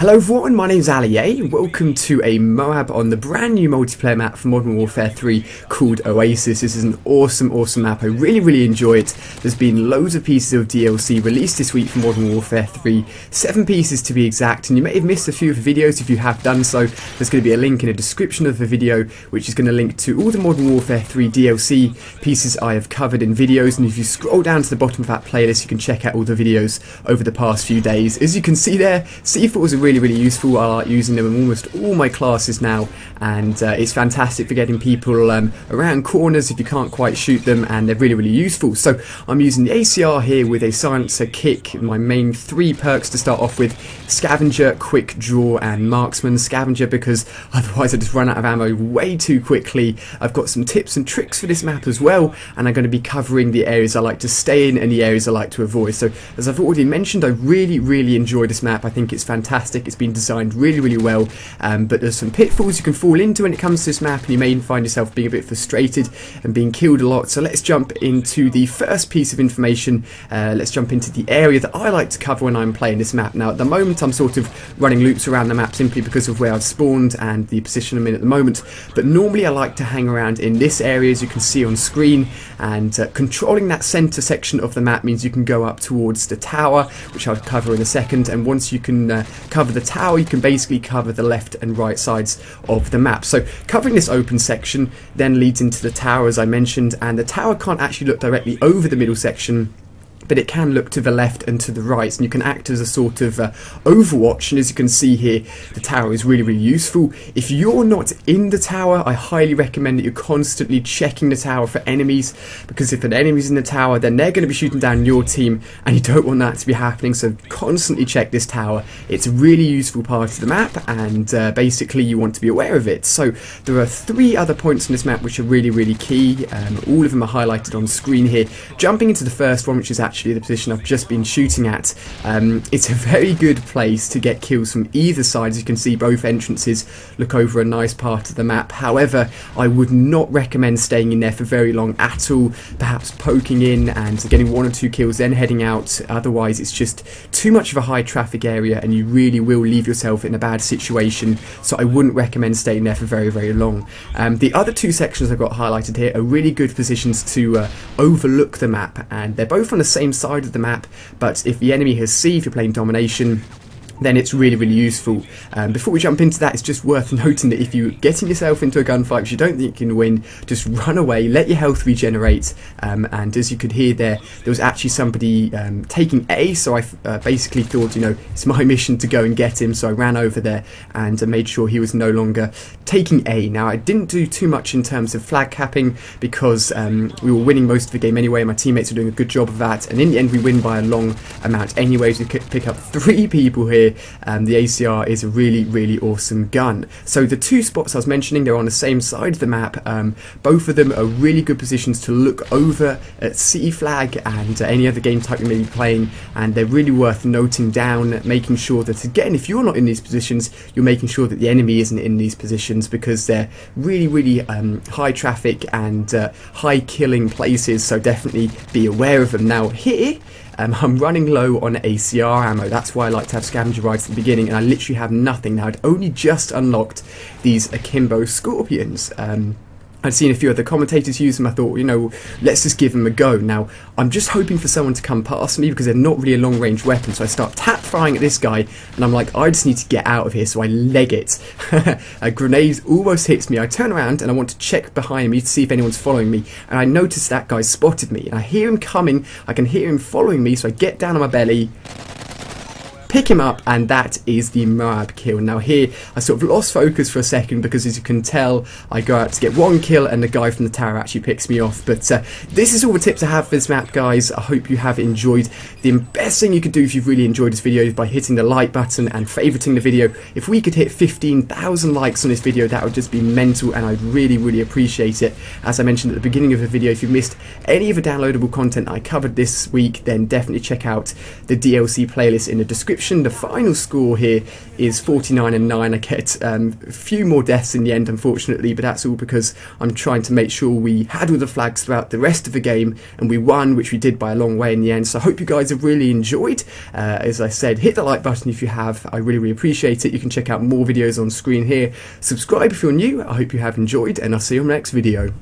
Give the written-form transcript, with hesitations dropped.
Hello everyone, my name's Ali A. Welcome to a MOAB on the brand new multiplayer map for Modern Warfare 3 called Oasis. This is an awesome map. I really enjoy it. There's been loads of pieces of DLC released this week for Modern Warfare 3, 7 pieces to be exact, and you may have missed a few of the videos. If you have done so, there's going to be a link in the description of the video which is going to link to all the Modern Warfare 3 DLC pieces I have covered in videos, and if you scroll down to the bottom of that playlist you can check out all the videos over the past few days. As you can see there, C4s are really useful. I like using them in almost all my classes now, and it's fantastic for getting people around corners if you can't quite shoot them, and they're really useful. So I'm using the ACR here with a silencer kick, my main 3 perks to start off with: Scavenger, Quick Draw and Marksman. Scavenger because otherwise I just run out of ammo way too quickly. I've got some tips and tricks for this map as well, and I'm going to be covering the areas I like to stay in and the areas I like to avoid. So as I've already mentioned, I really enjoy this map. I think it's fantastic. It's been designed really well, but there's some pitfalls you can fall into when it comes to this map, and you may find yourself being a bit frustrated and being killed a lot. So let's jump into the first piece of information. Let's jump into the area that I like to cover when I'm playing this map. Now at the moment I'm sort of running loops around the map simply because of where I've spawned and the position I'm in at the moment, but normally I like to hang around in this area as you can see on screen, and controlling that centre section of the map means you can go up towards the tower, which I'll cover in a second, and once you can cover the tower you can basically cover the left and right sides of the map. So covering this open section then leads into the tower, as I mentioned, and the tower can't actually look directly over the middle section, but it can look to the left and to the right, and you can act as a sort of overwatch. And as you can see here, the tower is really useful. If you're not in the tower, I highly recommend that you're constantly checking the tower for enemies, because if an enemy's in the tower then they're going to be shooting down your team, and you don't want that to be happening. So constantly check this tower. It's a really useful part of the map, and basically you want to be aware of it. So there are 3 other points in this map which are really key. All of them are highlighted on screen here. Jumping into the first one, which is actually the position I've just been shooting at. It's a very good place to get kills from either side. As you can see, both entrances look over a nice part of the map. However, I would not recommend staying in there for very long at all. Perhaps poking in and getting 1 or 2 kills then heading out. Otherwise it's just too much of a high traffic area and you really will leave yourself in a bad situation. So I wouldn't recommend staying there for very long. The other 2 sections I've got highlighted here are really good positions to overlook the map, and they're both on the same side of the map, but if the enemy has C, if you're playing domination, then it's really useful. Before we jump into that, it's just worth noting that if you're getting yourself into a gunfight which you don't think you can win, just run away, let your health regenerate, and as you could hear there was actually somebody taking A, so I basically thought, you know, it's my mission to go and get him, so I ran over there and made sure he was no longer taking A. Now I didn't do too much in terms of flag capping because we were winning most of the game anyway, and my teammates were doing a good job of that, and in the end we win by a long amount anyways. We could pick up 3 people here. The ACR is a really awesome gun. So the 2 spots I was mentioning, they're on the same side of the map. Both of them are really good positions to look over at C flag and any other game type you may be playing, and they're really worth noting down, making sure that, again, if you're not in these positions, you're making sure that the enemy isn't in these positions, because they're really high traffic and high killing places, so definitely be aware of them. Now here I'm running low on ACR ammo. That's why I like to have scavenger rides at the beginning, and I literally have nothing. Now I'd only just unlocked these Akimbo Scorpions. I'd seen a few other commentators use them. I thought, you know, let's just give them a go. Now, I'm just hoping for someone to come past me because they're not really a long-range weapon. So I start tap firing at this guy, and I'm like, I just need to get out of here. So I leg it. A grenade almost hits me. I turn around and I want to check behind me to see if anyone's following me. And I notice that guy spotted me. And I hear him coming. I can hear him following me. So I get down on my belly, pick him up, and that is the MOAB kill. Now here I sort of lost focus for a second because, as you can tell, I go out to get 1 kill and the guy from the tower actually picks me off. But this is all the tips I have for this map, guys. I hope you have enjoyed. The best thing you could do if you've really enjoyed this video is by hitting the like button and favoriting the video. If we could hit 15,000 likes on this video, that would just be mental, and I'd really appreciate it. As I mentioned at the beginning of the video, if you missed any of the downloadable content I covered this week, then definitely check out the DLC playlist in the description description. The final score here is 49-9. I get a few more deaths in the end, unfortunately, but that's all because I'm trying to make sure we had all the flags throughout the rest of the game, and we won, which we did by a long way in the end. So I hope you guys have really enjoyed. As I said, hit the like button if you have. I really, really appreciate it. You can check out more videos on screen here. Subscribe if you're new. I hope you have enjoyed, and I'll see you on the next video.